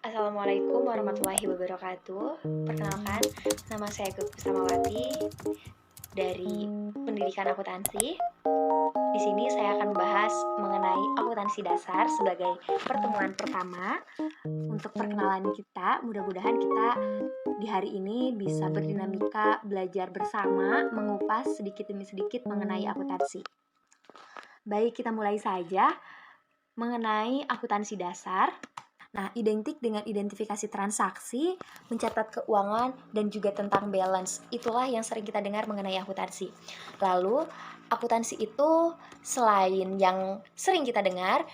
Assalamualaikum warahmatullahi wabarakatuh. Perkenalkan, nama saya Gep Samawati dari Pendidikan Akuntansi. Di sini saya akan membahas mengenai akuntansi dasar sebagai pertemuan pertama untuk perkenalan kita. Mudah-mudahan kita di hari ini bisa berdinamika belajar bersama, mengupas sedikit demi sedikit mengenai akuntansi. Baik, kita mulai saja mengenai akuntansi dasar. Nah, identik dengan identifikasi transaksi, mencatat keuangan, dan juga tentang balance. Itulah yang sering kita dengar mengenai akuntansi. Lalu, akuntansi itu selain yang sering kita dengar,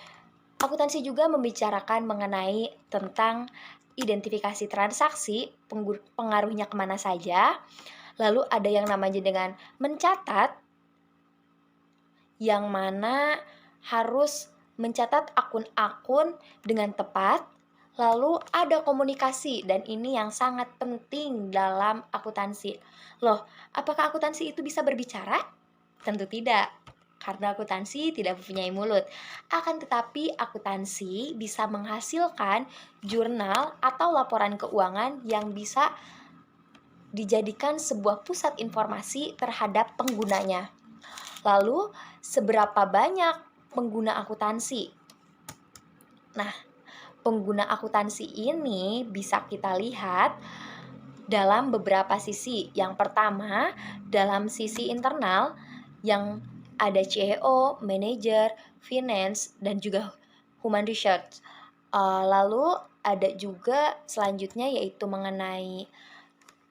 akuntansi juga membicarakan mengenai tentang identifikasi transaksi, pengaruhnya kemana saja. Lalu ada yang namanya dengan mencatat, yang mana harus mencatat akun-akun dengan tepat. Lalu ada komunikasi, dan ini yang sangat penting dalam akuntansi. Loh, apakah akuntansi itu bisa berbicara? Tentu tidak, karena akuntansi tidak mempunyai mulut. Akan tetapi akuntansi bisa menghasilkan jurnal atau laporan keuangan yang bisa dijadikan sebuah pusat informasi terhadap penggunanya. Lalu, seberapa banyak pengguna akuntansi? Nah, pengguna akuntansi ini bisa kita lihat dalam beberapa sisi. Yang pertama, dalam sisi internal yang ada CEO, manager, finance, dan juga human research. Lalu ada juga selanjutnya yaitu mengenai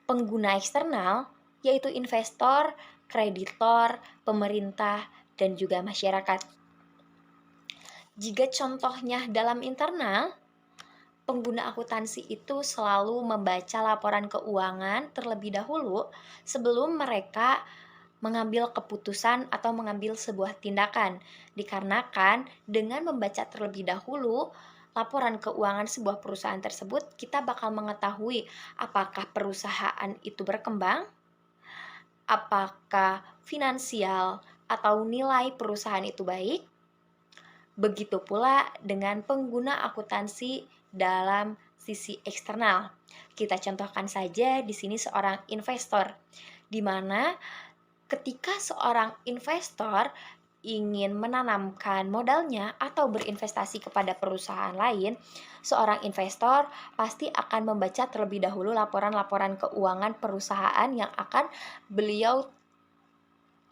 pengguna eksternal, yaitu investor, kreditor, pemerintah, dan juga masyarakat. Jika contohnya dalam internal, pengguna akuntansi itu selalu membaca laporan keuangan terlebih dahulu sebelum mereka mengambil keputusan atau mengambil sebuah tindakan. Dikarenakan dengan membaca terlebih dahulu laporan keuangan sebuah perusahaan tersebut, kita bakal mengetahui apakah perusahaan itu berkembang, apakah finansial atau nilai perusahaan itu baik. Begitu pula dengan pengguna akuntansi dalam sisi eksternal. Kita contohkan saja di sini seorang investor, di mana ketika seorang investor ingin menanamkan modalnya atau berinvestasi kepada perusahaan lain, seorang investor pasti akan membaca terlebih dahulu laporan-laporan keuangan perusahaan yang akan beliau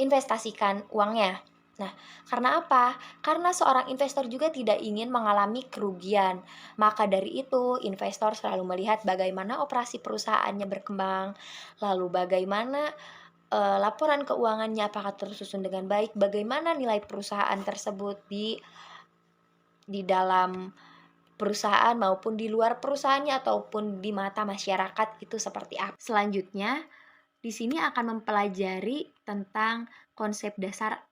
investasikan uangnya. Nah, karena apa? Karena seorang investor juga tidak ingin mengalami kerugian. Maka dari itu, investor selalu melihat bagaimana operasi perusahaannya berkembang, lalu bagaimana laporan keuangannya apakah tersusun dengan baik, bagaimana nilai perusahaan tersebut di dalam perusahaan maupun di luar perusahaannya ataupun di mata masyarakat itu seperti apa. Selanjutnya, di sini akan mempelajari tentang konsep dasar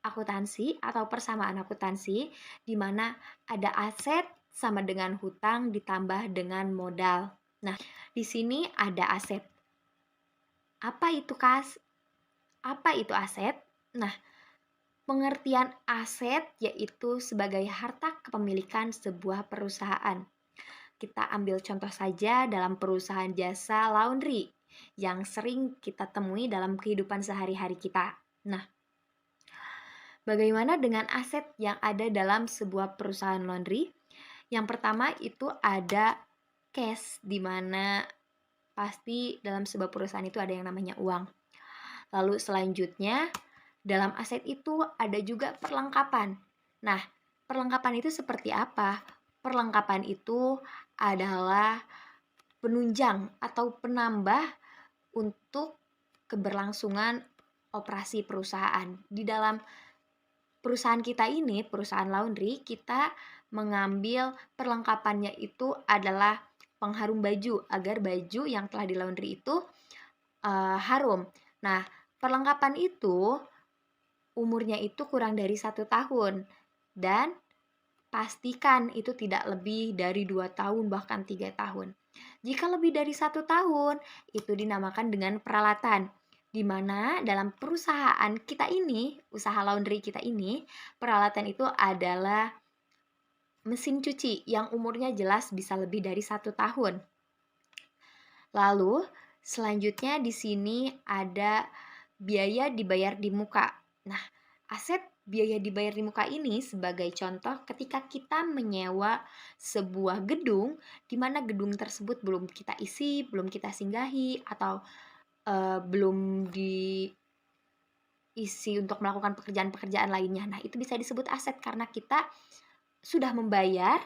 akuntansi atau persamaan akuntansi, di mana ada aset sama dengan hutang ditambah dengan modal. Nah, di sini ada aset. Apa itu aset? Nah, pengertian aset yaitu sebagai harta kepemilikan sebuah perusahaan. Kita ambil contoh saja dalam perusahaan jasa laundry yang sering kita temui dalam kehidupan sehari-hari kita. Nah, bagaimana dengan aset yang ada dalam sebuah perusahaan laundry? Yang pertama itu ada cash, di mana pasti dalam sebuah perusahaan itu ada yang namanya uang. Lalu selanjutnya, dalam aset itu ada juga perlengkapan. Nah, perlengkapan itu seperti apa? Perlengkapan itu adalah penunjang atau penambah untuk keberlangsungan operasi perusahaan. Di dalam perusahaan kita ini, perusahaan laundry, kita mengambil perlengkapannya itu adalah pengharum baju, agar baju yang telah di laundry itu harum. Nah, perlengkapan itu umurnya itu kurang dari 1 tahun, dan pastikan itu tidak lebih dari 2 tahun bahkan 3 tahun. Jika lebih dari 1 tahun, itu dinamakan dengan peralatan, di mana dalam perusahaan kita ini, usaha laundry kita ini, peralatan itu adalah mesin cuci yang umurnya jelas bisa lebih dari 1 tahun. Lalu, selanjutnya di sini ada biaya dibayar di muka. Nah, aset biaya dibayar di muka ini sebagai contoh ketika kita menyewa sebuah gedung di mana gedung tersebut belum kita isi, belum kita singgahi, atau belum diisi untuk melakukan pekerjaan-pekerjaan lainnya. Nah, itu bisa disebut aset karena kita sudah membayar,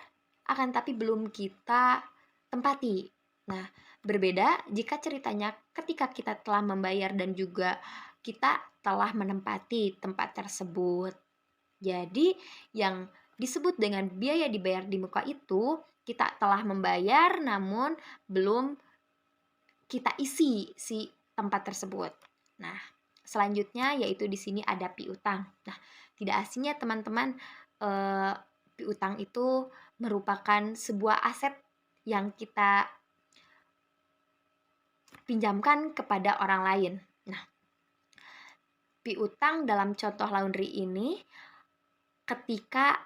akan tapi belum kita tempati. Nah, berbeda jika ceritanya ketika kita telah membayar dan juga kita telah menempati tempat tersebut. Jadi, yang disebut dengan biaya dibayar di muka itu, kita telah membayar namun belum kita isi si tempat tersebut. Nah, selanjutnya yaitu di sini ada piutang. Nah, tidak asingnya teman-teman, piutang itu merupakan sebuah aset yang kita pinjamkan kepada orang lain. Nah, piutang dalam contoh laundry ini ketika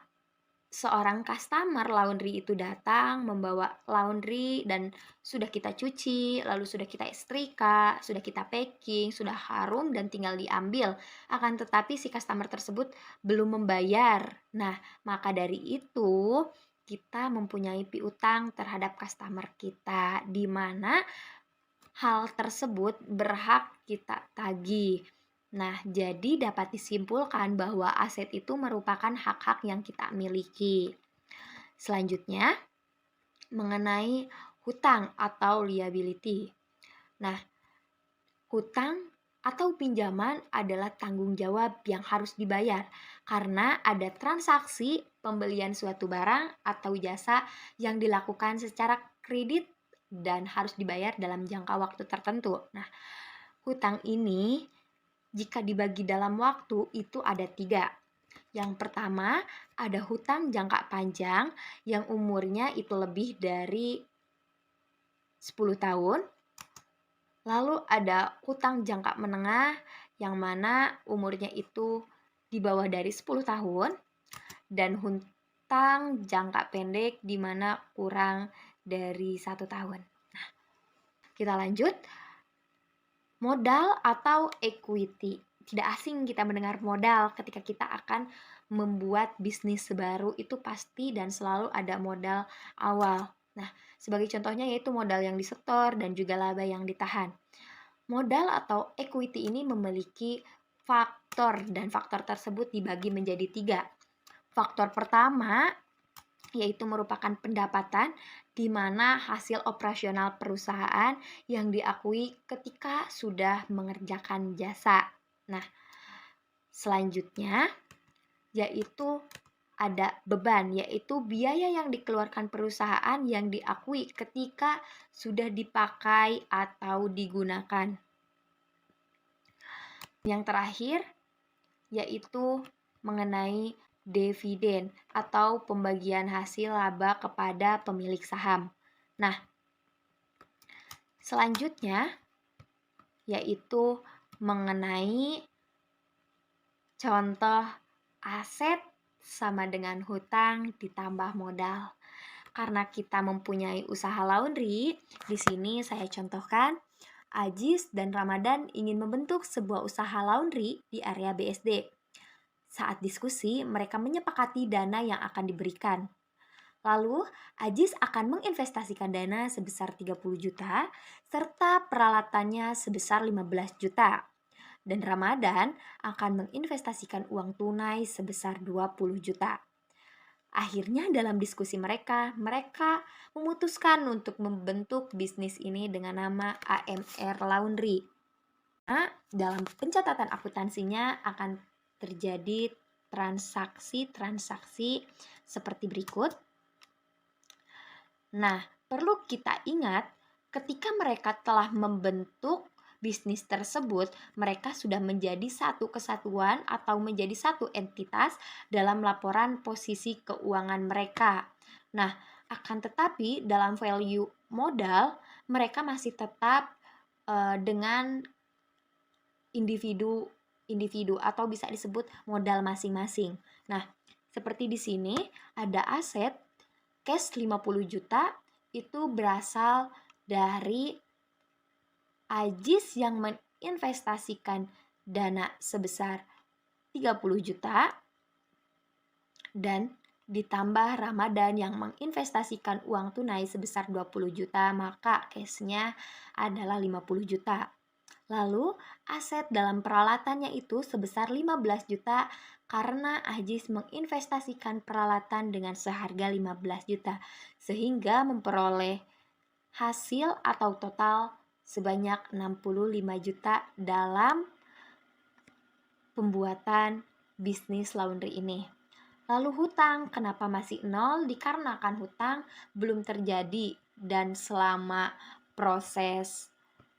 seorang customer laundry itu datang membawa laundry dan sudah kita cuci, lalu sudah kita setrika, sudah kita packing, sudah harum dan tinggal diambil. Akan tetapi si customer tersebut belum membayar. Nah, maka dari itu kita mempunyai piutang terhadap customer kita di mana hal tersebut berhak kita tagih. Nah, jadi dapat disimpulkan bahwa aset itu merupakan hak-hak yang kita miliki. Selanjutnya, mengenai hutang atau liability. Nah, hutang atau pinjaman adalah tanggung jawab yang harus dibayar karena ada transaksi pembelian suatu barang atau jasa yang dilakukan secara kredit dan harus dibayar dalam jangka waktu tertentu. Nah, hutang ini jika dibagi dalam waktu itu ada 3. Yang pertama ada hutang jangka panjang yang umurnya itu lebih dari 10 tahun. Lalu ada hutang jangka menengah yang mana umurnya itu di bawah dari 10 tahun. Dan hutang jangka pendek di mana kurang dari 1 tahun. Nah, kita lanjut. Modal atau equity. Tidak asing kita mendengar modal ketika kita akan membuat bisnis baru itu pasti dan selalu ada modal awal. Nah, sebagai contohnya yaitu modal yang disetor dan juga laba yang ditahan. Modal atau equity ini memiliki faktor dan faktor tersebut dibagi menjadi 3. Faktor pertama yaitu merupakan pendapatan di mana hasil operasional perusahaan yang diakui ketika sudah mengerjakan jasa. Nah, selanjutnya yaitu ada beban, yaitu biaya yang dikeluarkan perusahaan yang diakui ketika sudah dipakai atau digunakan. Yang terakhir yaitu mengenai dividen atau pembagian hasil laba kepada pemilik saham. Nah, selanjutnya yaitu mengenai contoh aset sama dengan hutang ditambah modal. Karena kita mempunyai usaha laundry, di sini saya contohkan Ajis dan Ramadan ingin membentuk sebuah usaha laundry di area BSD. Saat diskusi, mereka menyepakati dana yang akan diberikan. Lalu, Ajis akan menginvestasikan dana sebesar 30 juta serta peralatannya sebesar 15 juta. Dan Ramadan akan menginvestasikan uang tunai sebesar 20 juta. Akhirnya dalam diskusi mereka memutuskan untuk membentuk bisnis ini dengan nama AMR Laundry. Nah, dalam pencatatan akuntansinya akan terjadi transaksi-transaksi seperti berikut. Nah, perlu kita ingat ketika mereka telah membentuk bisnis tersebut, mereka sudah menjadi satu kesatuan atau menjadi satu entitas dalam laporan posisi keuangan mereka. Nah, akan tetapi dalam value modal, mereka masih tetap dengan individu atau bisa disebut modal masing-masing. Nah, Seperti di sini ada aset cash 50 juta itu berasal dari Ajis yang menginvestasikan dana sebesar 30 juta dan ditambah Ramadan yang menginvestasikan uang tunai sebesar 20 juta, maka cashnya adalah 50 juta. Lalu aset dalam peralatannya itu sebesar 15 juta karena Ajis menginvestasikan peralatan dengan seharga 15 juta sehingga memperoleh hasil atau total sebanyak 65 juta dalam pembuatan bisnis laundry ini. Lalu hutang, kenapa masih nol? Dikarenakan hutang belum terjadi dan selama proses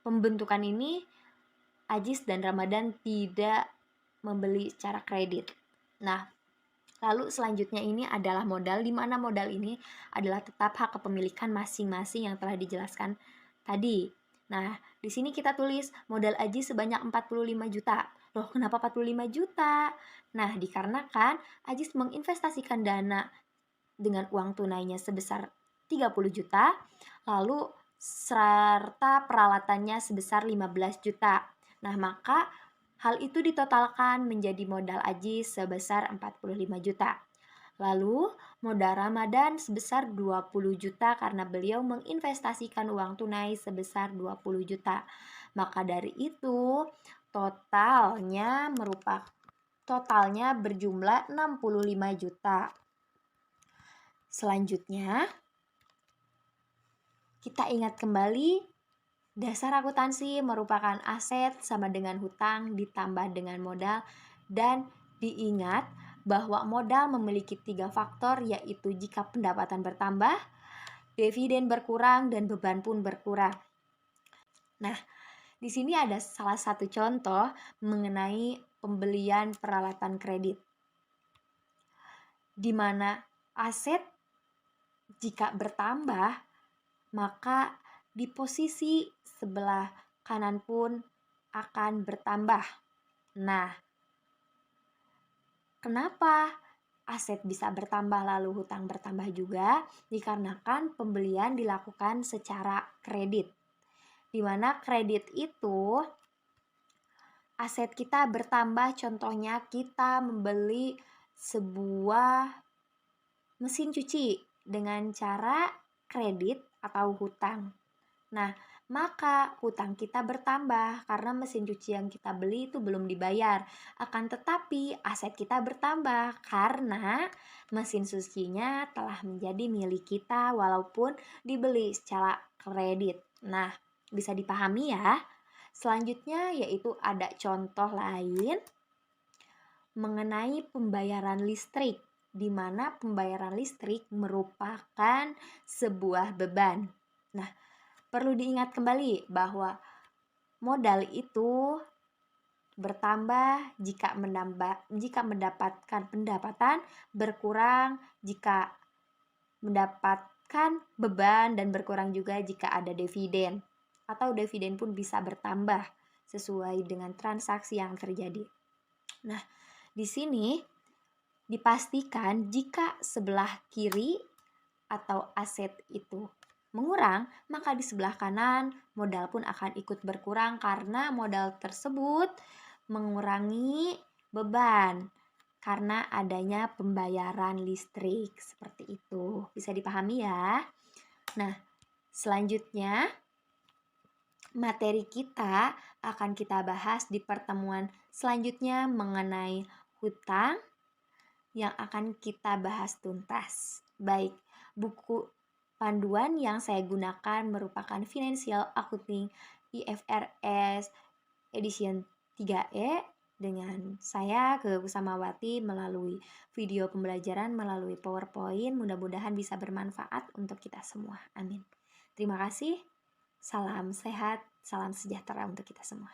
pembentukan ini Ajis dan Ramadan tidak membeli secara kredit. Nah, lalu selanjutnya ini adalah modal, di mana modal ini adalah tetap hak kepemilikan masing-masing yang telah dijelaskan tadi. Nah, di sini kita tulis modal Ajis sebanyak 45 juta. Loh, kenapa 45 juta? Nah, dikarenakan Ajis menginvestasikan dana dengan uang tunainya sebesar 30 juta, lalu serta peralatannya sebesar 15 juta. Nah, maka hal itu ditotalkan menjadi modal Ajis sebesar 45 juta. Lalu modal Ramadan sebesar 20 juta karena beliau menginvestasikan uang tunai sebesar 20 juta. Maka dari itu totalnya berjumlah 65 juta. Selanjutnya kita ingat kembali dasar akuntansi merupakan aset sama dengan hutang ditambah dengan modal, dan diingat bahwa modal memiliki 3 faktor, yaitu jika pendapatan bertambah, dividen berkurang, dan beban pun berkurang. Nah, di sini ada salah satu contoh mengenai pembelian peralatan kredit, di mana aset jika bertambah, maka di posisi sebelah kanan pun akan bertambah. Nah, kenapa aset bisa bertambah lalu hutang bertambah juga? Dikarenakan pembelian dilakukan secara kredit, di mana kredit itu aset kita bertambah. Contohnya kita membeli sebuah mesin cuci dengan cara kredit atau hutang. Nah, maka hutang kita bertambah karena mesin cuci yang kita beli itu belum dibayar. Akan tetapi aset kita bertambah karena mesin cucinya telah menjadi milik kita walaupun dibeli secara kredit. Nah, bisa dipahami ya. Selanjutnya yaitu ada contoh lain mengenai pembayaran listrik, di mana pembayaran listrik merupakan sebuah beban. Nah, perlu diingat kembali bahwa modal itu bertambah jika mendapatkan pendapatan, berkurang jika mendapatkan beban, dan berkurang juga jika ada dividen. Atau dividen pun bisa bertambah sesuai dengan transaksi yang terjadi. Nah, di sini dipastikan jika sebelah kiri atau aset itu mengurang, maka di sebelah kanan modal pun akan ikut berkurang karena modal tersebut mengurangi beban karena adanya pembayaran listrik. Seperti itu. Bisa dipahami ya? Nah, selanjutnya materi kita akan kita bahas di pertemuan selanjutnya mengenai hutang yang akan kita bahas tuntas. Baik, buku panduan yang saya gunakan merupakan Financial Accounting IFRS Edition 3E dengan saya Ke Kusamawati melalui video pembelajaran melalui PowerPoint. Mudah-mudahan bisa bermanfaat untuk kita semua. Amin. Terima kasih. Salam sehat, salam sejahtera untuk kita semua.